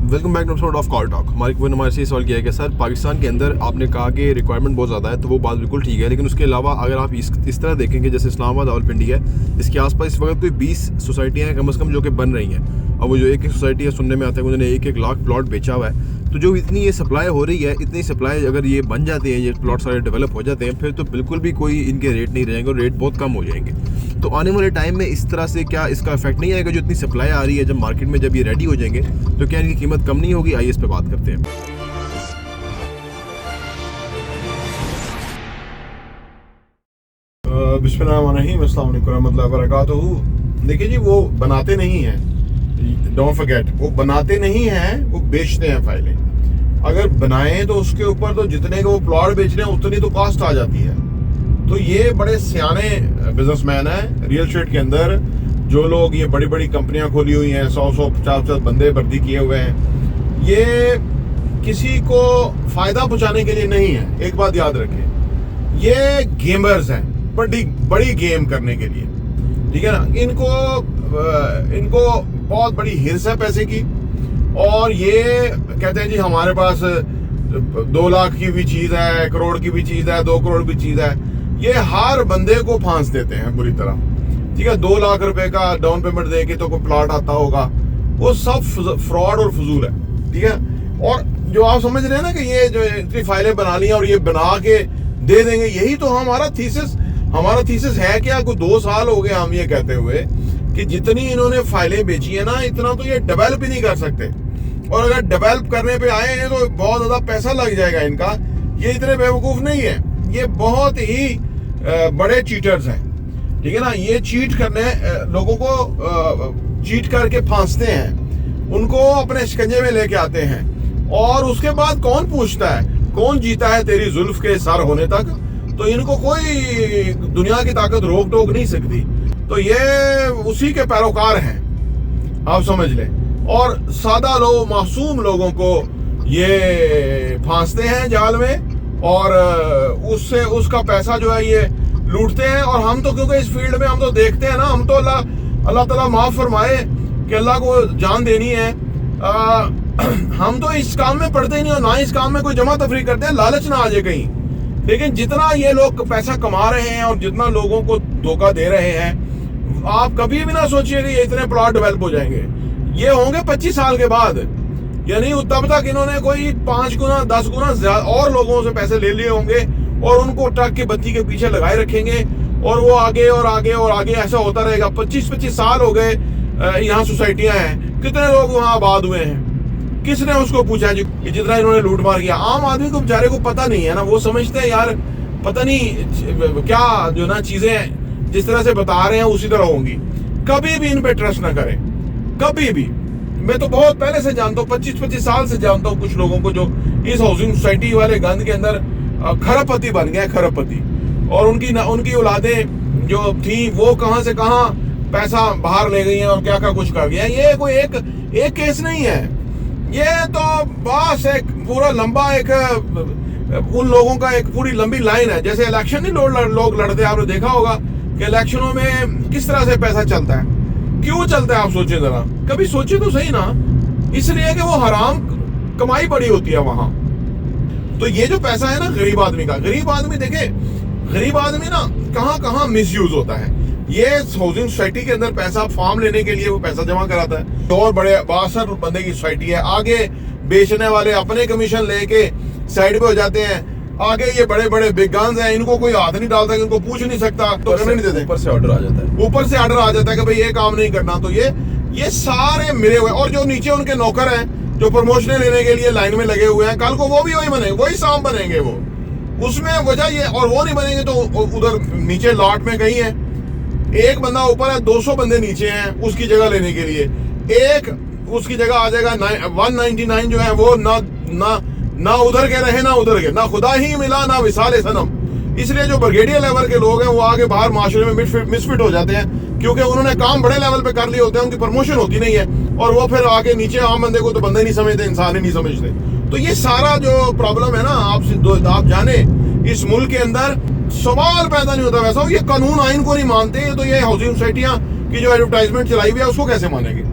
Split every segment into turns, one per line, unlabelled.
Welcome back to episode of call talk. हमारे से सवाल किया है कि सर पाकिस्तान के अंदर आपने कहा कि रिक्वायरमेंट बहुत ज़्यादा है, तो वो बात बिल्कुल ठीक है, लेकिन उसके अलावा अगर आप इस तरह देखेंगे जैसे इस्लामाबाद रावलपिंडी है, इसके आसपास इस वक्त कोई 20 सोसाइटियाँ हैं कम से कम जो कि बन रही हैं। अब वो जो एक सोसाइटी है, सुनने में आता है कि उन्होंने 1-1 लाख प्लॉट बेचा हुआ है। तो जो इतनी ये सप्लाई हो रही है, इतनी सप्लाई अगर ये बन जाते हैं, ये प्लॉट सारे डेवलप हो जाते हैं, फिर तो बिल्कुल भी कोई इनके रेट नहीं रहेंगे और रेट बहुत कम हो जाएंगे। तो आने वाले टाइम में इस तरह से क्या इसका इफेक्ट नहीं आएगा? जो इतनी सप्लाई आ रही है, जब मार्केट में जब ये रेडी हो जाएंगे तो क्या इनकी कीमत कम नहीं होगी? आइए इस पे बात करते हैं।
बिस्मिल्लाहिर्रहमानिर्रहीम, अस्सलाम वालेकुम रहमतुल्लाहि व बरकातुहू। देखिए जी, वो बनाते नहीं हैं, डोंट फॉरगेट, वो बनाते नहीं हैं, वो बेचते हैं फाइलें। अगर बनाएं तो उसके ऊपर तो जितने का वो प्लॉट बेच रहे हैं उतनी तो कॉस्ट आ जाती है। तो ये बड़े सियाने बिजनेसमैन हैं रियल एस्टेट के अंदर, जो लोग ये बड़ी बड़ी कंपनियां खोली हुई हैं, 100-100, 50-50 बंदे भर्ती किए हुए हैं, ये किसी को फायदा पहुंचाने के लिए नहीं है। एक बात याद रखें, ये गेमर्स हैं, बड़ी गेम करने के लिए, ठीक है ना। इनको बहुत बड़ी हिर्स है पैसे की, और ये कहते हैं जी हमारे पास 2 लाख की भी चीज है, 1 करोड़ की भी चीज है, 2 करोड़ की चीज है। ये हर बंदे को फांस देते हैं बुरी तरह, ठीक है। 2 लाख रुपए का डाउन पेमेंट दे के तो कोई प्लॉट आता होगा, वो सब फ्रॉड और फजूल है, ठीक है। और जो आप समझ रहे हैं ना कि ये जो इतनी फाइलें बना ली हैं और ये बना के दे देंगे, यही तो हमारा थीसिस है। क्या कोई 2 साल हो गए हम ये कहते हुए कि जितनी इन्होंने फाइलें बेची है ना, इतना तो ये डेवलप ही नहीं कर सकते, और अगर डेवलप करने पे आए हैं तो बहुत ज्यादा पैसा लग जाएगा इनका। ये इतने बेवकूफ नहीं है, ये बहुत ही बड़े चीटर्स हैं, ठीक है ना। ये चीट करने लोगों को चीट करके फांसते हैं, उनको अपने शिकंजे में लेके आते हैं, और उसके बाद कौन पूछता है कौन जीता है तेरी जुल्फ के सर होने तक। तो इनको कोई दुनिया की ताकत रोक टोक नहीं सकती। तो ये उसी के पैरोकार हैं, आप समझ लें। और सादा लोग, मासूम लोगों को ये फांसते हैं जाल में, और उससे उसका पैसा जो है ये लूटते हैं। और हम तो क्योंकि इस फील्ड में हम तो देखते हैं ना, हम तो अल्लाह ताला माफ फरमाए कि अल्लाह को जान देनी है, हम तो इस काम में पड़ते ही नहीं, और ना इस काम में कोई जमा तफरी करते हैं, लालच ना आ जाए कहीं। लेकिन जितना ये लोग पैसा कमा रहे हैं और जितना लोगों को धोखा दे रहे हैं, आप कभी भी ना सोचिए कि ये इतने प्लॉट डेवलप हो जाएंगे। ये होंगे 25 साल के बाद, यानी तब तक इन्होंने कोई 5 गुना 10 गुना और लोगों से पैसे ले लिए होंगे, और उनको ट्रक की बत्ती के पीछे लगाए रखेंगे, और वो आगे और आगे और आगे ऐसा होता रहेगा। 25-25 साल हो गए यहाँ सोसाइटियां हैं, कितने लोग वहाँ आबाद हुए हैं, किसने उसको पूछा जी जितना इन्होंने लूट मार किया। आम आदमी को बेचारे को पता नहीं है ना, वो समझते हैं यार पता नहीं क्या जो ना चीजें जिस तरह से बता रहे हैं उसी तरह होंगी। कभी भी इन पे ट्रस्ट ना करें, कभी भी। मैं तो बहुत पहले से जानता हूँ, 25-25 साल से जानता हूँ कुछ लोगों को जो इस हाउसिंग सोसाइटी वाले गंद के अंदर खरबपति बन गए, खरबपति। और उनकी औलादें जो थी वो कहां से कहां पैसा बाहर ले गई हैं और क्या क्या कुछ कर गया। ये कोई एक केस नहीं है, ये तो बस एक पूरा लंबा एक उन लोगों का एक पूरी लंबी लाइन है। जैसे इलेक्शन नहीं लोग लड़ते, आपने देखा होगा कि इलेक्शनों में किस तरह से पैसा चलता है, क्यों चलता है, आप सोचिए जरा, कभी सोचिए तो सही ना। इसलिए कि वो हराम कमाई बड़ी होती है वहां। तो ये जो पैसा है ना गरीब आदमी का, गरीब आदमी देखे, गरीब आदमी ना कहां कहां मिसयूज होता है। ये हाउसिंग सोसाइटी के अंदर पैसा फार्म लेने के लिए वो पैसा जमा कराता है, और बड़े 62 बंदे की सोसाइटी है, आगे बेचने वाले अपने कमीशन लेके साइड पे हो जाते हैं। आगे ये बड़े बड़े बिग गन्स हैं, इनको कोई हाथ नहीं डालता, इनको पूछ नहीं सकता, तो करने नहीं देते।
ऊपर से ऑर्डर आ जाता है,
ऊपर से ऑर्डर आ जाता है कि भाई ये काम नहीं करना। तो ये सारे मिले हुए, और जो नीचे उनके नौकर हैं जो प्रमोशन लेने के लिए लाइन में लगे हुए हैं, कल को वो भी वही बनेंगे, वही सांप बनेंगे वो। उसमें वजह ये, और वो नहीं बनेंगे तो उधर नीचे लॉट में कहीं है एक बंदा ऊपर है, 200 बंदे नीचे हैं उसकी जगह लेने के लिए। एक उसकी जगह आ जाएगा 199 जो है वो ना उधर के रहे ना उधर के, ना खुदा ही मिला ना विसाले सनम। इसलिए जो ब्रिगेडियर लेवल के लोग हैं वो आगे बाहर माशरे में मिसफिट हो जाते हैं, क्योंकि उन्होंने काम बड़े लेवल पे कर लिए होते हैं, उनकी प्रमोशन होती नहीं है, और वो फिर आगे नीचे आम बंदे को तो बंदे नहीं समझते, इंसान ही नहीं समझते। तो ये सारा जो प्रॉब्लम है ना, आप जाने इस मुल्क के अंदर सवाल पैदा नहीं होता। वैसा ये कानून आइन को नहीं मानते, तो ये हाउसिंग सोसाइटियां की जो एडवर्टाइजमेंट चलाई हुई है उसको कैसे मानेंगे?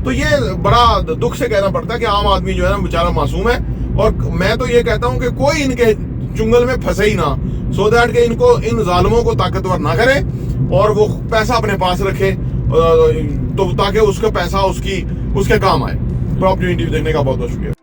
तो ये बड़ा दुख से कहना पड़ता है कि आम आदमी जो है ना बेचारा मासूम है। और मैं तो ये कहता हूँ कि कोई इनके चुंगल में फंसे ही ना, सो दैट के इनको, इन जालिमों को ताकतवर ना करे और वो पैसा अपने पास रखे, तो ताकि उसका पैसा उसके काम आए। प्रॉपर्टी देखने का बहुत बहुत शुक्रिया।